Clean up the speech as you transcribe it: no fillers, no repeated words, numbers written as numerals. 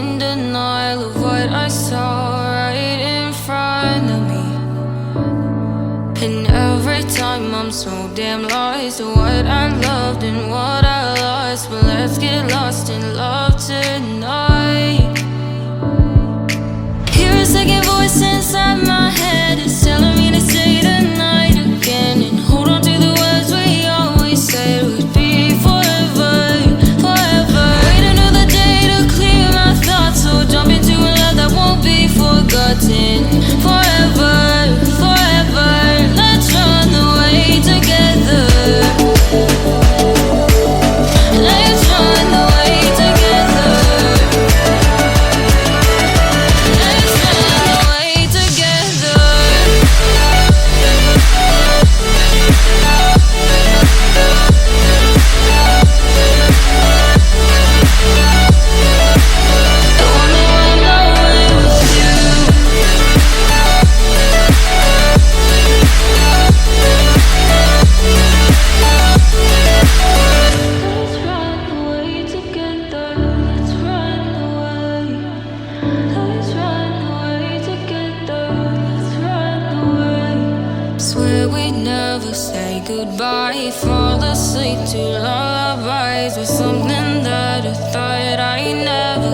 in denial of what I saw right in front of me. And every time I'm so damn lost to what I loved and what I lost. But let's get lost in love tonight. Hear a second voice inside my head. It's telling me to say tonight again. And hold on to the words we always said would be forever, forever. Wait another day to clear my thoughts. So jump into a love that won't be forgotten. Forever, forever. Let's run away together. Let's run away together. Let's run away together. I wanna run away with you. Let's run away together. Let's run away. Let's run away together. Let's run away. Swear we'd never say goodbye. Fall asleep to lullabies with something that I thought I never